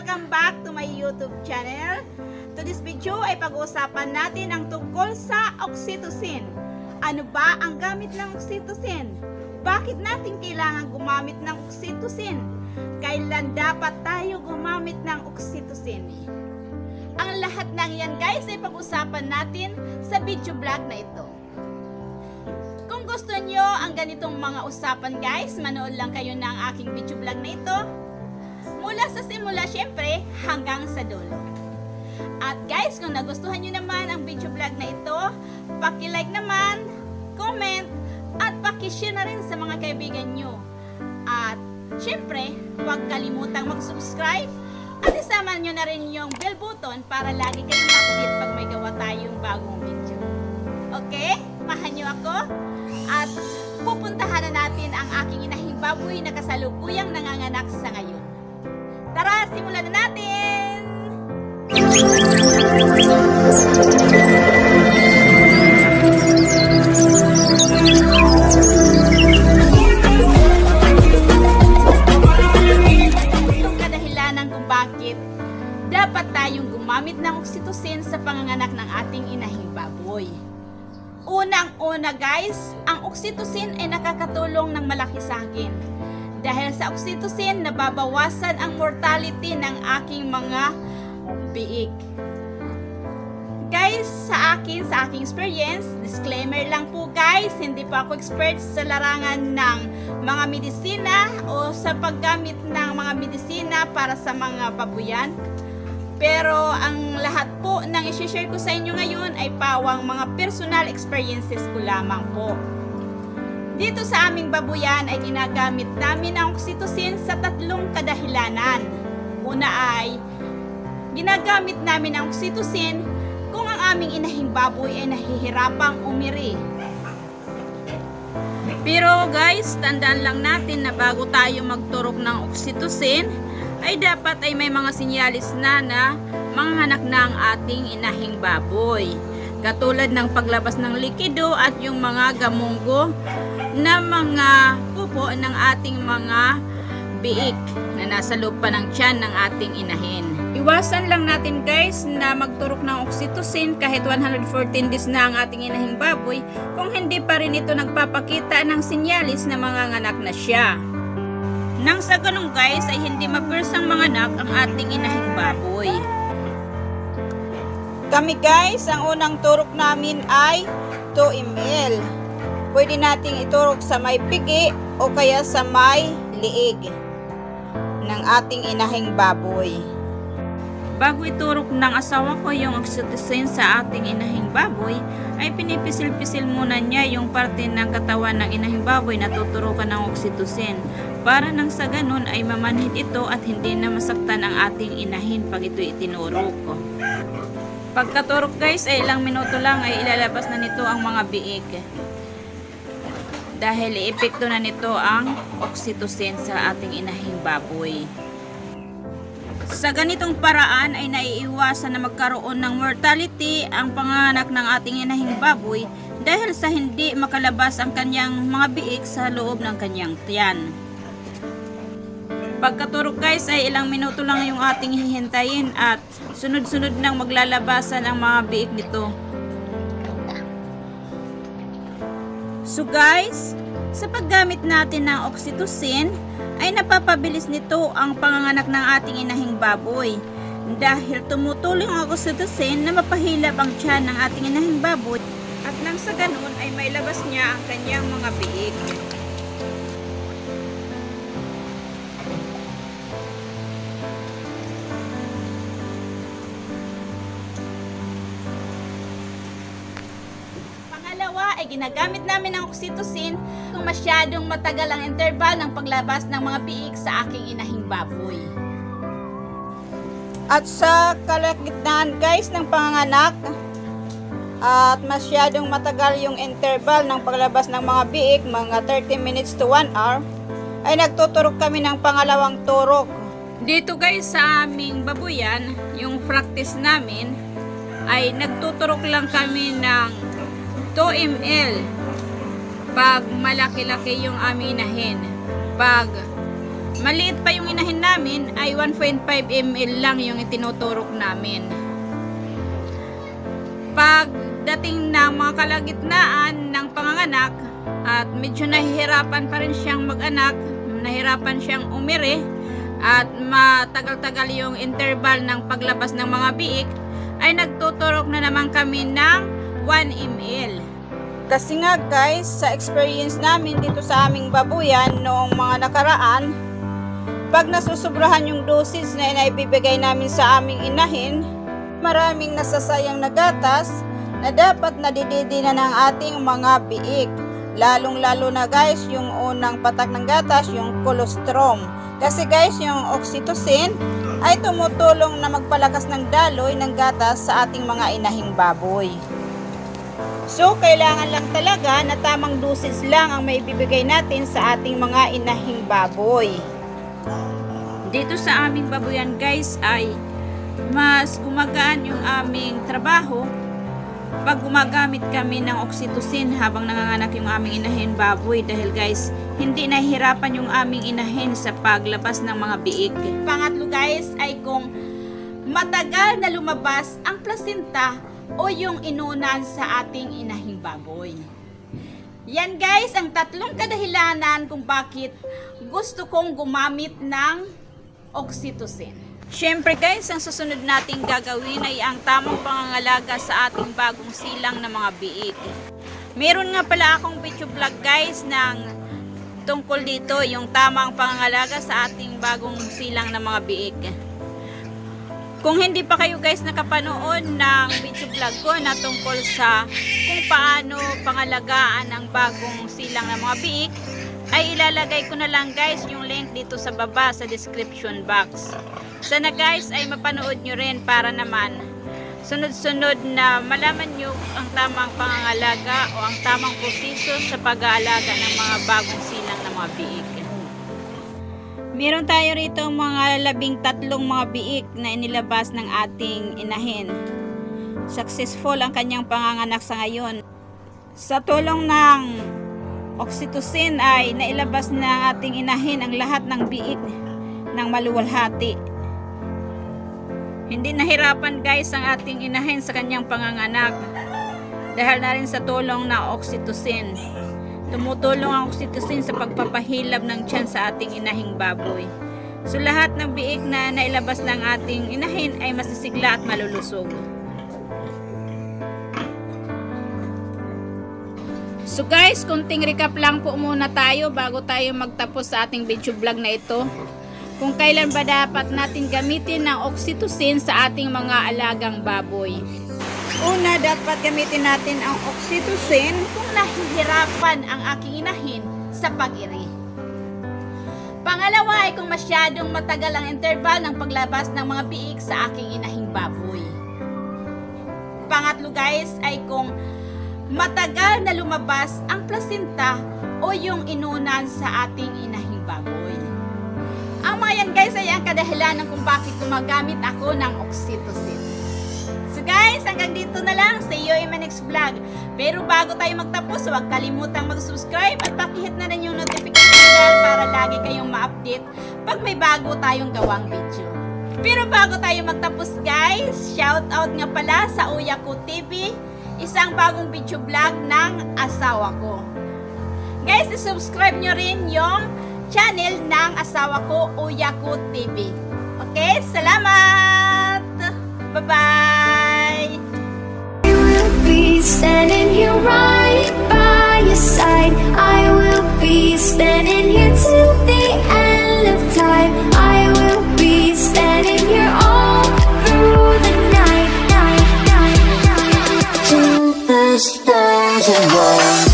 Welcome back to my YouTube channel. To this video ay pag-uusapan natin ang tungkol sa oxytocin. Ano ba ang gamit ng oxytocin? Bakit natin kailangan gumamit ng oxytocin? Kailan dapat tayo gumamit ng oxytocin? Ang lahat ng yan guys ay pag-usapan natin sa video vlog na ito. Kung gusto nyo ang ganitong mga usapan guys, manood lang kayo ng aking video vlog na ito. Mula sa simula syempre hanggang sa dulo. At guys, kung nagustuhan nyo naman ang video vlog na ito, paki-like naman, comment, at paki-share na rin sa mga kaibigan nyo. At syempre, huwag kalimutang mag-subscribe at isama nyo na rin yung bell button para lagi kayong update pag may gawa tayong bagong video. Okay? Mahan nyo ako at pupuntahan na natin ang aking inahing baboy na kasalukuyang nanganganak sa ngayon. Tara, simulan na natin! Itong kadahilanan kung bakit dapat tayong gumamit ng oxytocin sa panganganak ng ating inahing baboy. Unang-una guys, ang oxytocin ay nakakatulong ng malaki sa akin. Dahil sa oxytocin, nababawasan ang mortality ng aking mga biik. Guys, sa aking experience, disclaimer lang po guys, hindi po ako expert sa larangan ng mga medisina o sa paggamit ng mga medisina para sa mga babuyan. Pero ang lahat po ng i-share ko sa inyo ngayon ay pawang mga personal experiences ko lamang po. Dito sa aming babuyan ay ginagamit namin ang oxytocin sa tatlong kadahilanan. Una ay ginagamit namin ang oxytocin kung ang aming inahing baboy ay nahihirapang umiri. Pero guys, tandaan lang natin na bago tayo magturok ng oxytocin ay dapat ay may mga sinyalis na manganganak na ang ating inahing baboy. Katulad ng paglabas ng likido at yung mga gamunggo na mga pupo ng ating mga biik na nasa loob pa ng tiyan ng ating inahin. Iwasan lang natin guys na magturok ng oxytocin kahit 114 days na ang ating inahing baboy kung hindi pa rin ito nagpapakita ng sinyalis na manganganak na siya. Nang sa ganun guys ay hindi mapirsang manganak ang ating inahing baboy. Kami guys, ang unang turok namin ay 2 ml. Pwede nating iturok sa may pigi o kaya sa may liig ng ating inahing baboy. Bago iturok ng asawa ko yung oxytocin sa ating inahing baboy, ay pinipisil-pisil muna niya yung parte ng katawan ng inahing baboy na tuturukan ng oxytocin. Para nang sa ganun ay mamanhid ito at hindi na masaktan ang ating inahin pag ito itinurok ko. Pagkaturok guys ay ilang minuto lang ay ilalabas na nito ang mga biik. Dahil iepekto na nito ang oxytocin sa ating inahing baboy. Sa ganitong paraan ay naiiwasan na magkaroon ng mortality ang panganak ng ating inahing baboy dahil sa hindi makalabas ang kanyang mga biik sa loob ng kanyang tiyan. Pagkaturok guys ay ilang minuto lang yung ating hihintayin at sunod-sunod nang maglalabasan ang mga biik nito. So guys, sa paggamit natin ng oxytocin ay napapabilis nito ang panganganak ng ating inahing baboy. Dahil tumutulong ang oxytocin na mapahilap ang tiyan ng ating inahing baboy at nang sa ganun ay mailabas niya ang kanyang mga biik. Ay ginagamit namin ang oxytocin kung masyadong matagal ang interval ng paglabas ng mga biik sa aking inahing baboy. At sa kalagitnaan guys ng panganganak at masyadong matagal yung interval ng paglabas ng mga biik, mga 30 minutes to 1 hour, ay nagtuturok kami ng pangalawang turok. Dito guys sa aming babuyan, yung practice namin ay nagtuturok lang kami ng 2 ml pag malaki-laki yung aming inahin. Pag maliit pa yung inahin namin, ay 1.5 ml lang yung itinuturok namin. Pagdating ng mga kalagitnaan ng panganganak at medyo nahihirapan pa rin siyang mag-anak, nahirapan siyang umiri at matagal-tagal yung interval ng paglabas ng mga biik, ay nagtuturok na naman kami ng 1 ml. Kasi nga guys, sa experience namin dito sa aming babuyan noong mga nakaraan, pag nasusobrahan yung dosage na inaibibigay namin sa aming inahin, maraming nasasayang na gatas na dapat nadididi na ng ating mga biik. Lalong-lalo na guys, yung unang patak ng gatas, yung colostrum. Kasi guys, yung oxytocin ay tumutulong na magpalakas ng daloy ng gatas sa ating mga inahing baboy. So, kailangan lang talaga na tamang dosage lang ang maibibigay natin sa ating mga inahing baboy. Dito sa aming babuyan guys ay mas gumagaan yung aming trabaho pag gumagamit kami ng oxytocin habang nanganganak yung aming inahin baboy, dahil guys, hindi nahihirapan yung aming inahin sa paglabas ng mga biik. Pangatlo guys ay kung matagal na lumabas ang placenta o yung inunan sa ating inahing baboy. Yan guys ang tatlong kadahilanan kung bakit gusto kong gumamit ng oxytocin. Syempre guys, ang susunod nating gagawin ay ang tamang pangangalaga sa ating bagong silang na mga biik. Meron nga pala akong video vlog guys ng tungkol dito, yung tamang pangangalaga sa ating bagong silang na mga biik. Kung hindi pa kayo guys nakapanood ng video vlog ko na tungkol sa kung paano pangalagaan ang bagong silang na mga biik, ay ilalagay ko na lang guys yung link dito sa baba sa description box. Sana guys ay mapanood nyo rin para naman sunod-sunod na malaman nyo ang tamang pangangalaga o ang tamang proseso sa pag-aalaga ng mga bagong silang na mga biik. Meron tayo rito mga 13 mga biik na inilabas ng ating inahin. Successful ang kanyang panganganak sa ngayon. Sa tulong ng oxytocin ay nailabas na ating inahin ang lahat ng biik ng maluwalhati. Hindi nahirapan guys ang ating inahin sa kanyang panganganak dahil na rin sa tulong ng oxytocin. Tumutulong ang oxytocin sa pagpapahilab ng tiyan sa ating inahing baboy. So lahat ng biik na nailabas ng ating inahin ay masisigla at malulusog. So guys, kunting recap lang po muna tayo bago tayo magtapos sa ating video vlog na ito. Kung kailan ba dapat natin gamitin ng oxytocin sa ating mga alagang baboy. Una, dapat gamitin natin ang oxytocin kung nahihirapan ang aking inahin sa pag-iri. Pangalawa ay kung masyadong matagal ang interval ng paglabas ng mga biik sa aking inahing baboy. Pangatlo guys ay kung matagal na lumabas ang placenta o yung inunan sa ating inahing baboy. Ang mga yan guys ay ang kadahilanan kung bakit gumagamit ako ng oxytocin. So guys, hanggang dito na lang. See you in my next vlog. Pero bago tayo magtapos, huwag kalimutang mag-subscribe at pakihit na rin yung notification bell para lagi kayong ma-update pag may bago tayong gawang video. Pero bago tayo magtapos guys, shout out nga pala sa Uya Ko TV, isang bagong video vlog ng asawa ko. Guys, subscribe nyo rin yung channel ng asawa ko, Uya Ko TV. Okay? Salamat! Bye-bye! I will be standing here right by your side. I will be standing here till the end of time. I will be standing here all through the night, till the stars align.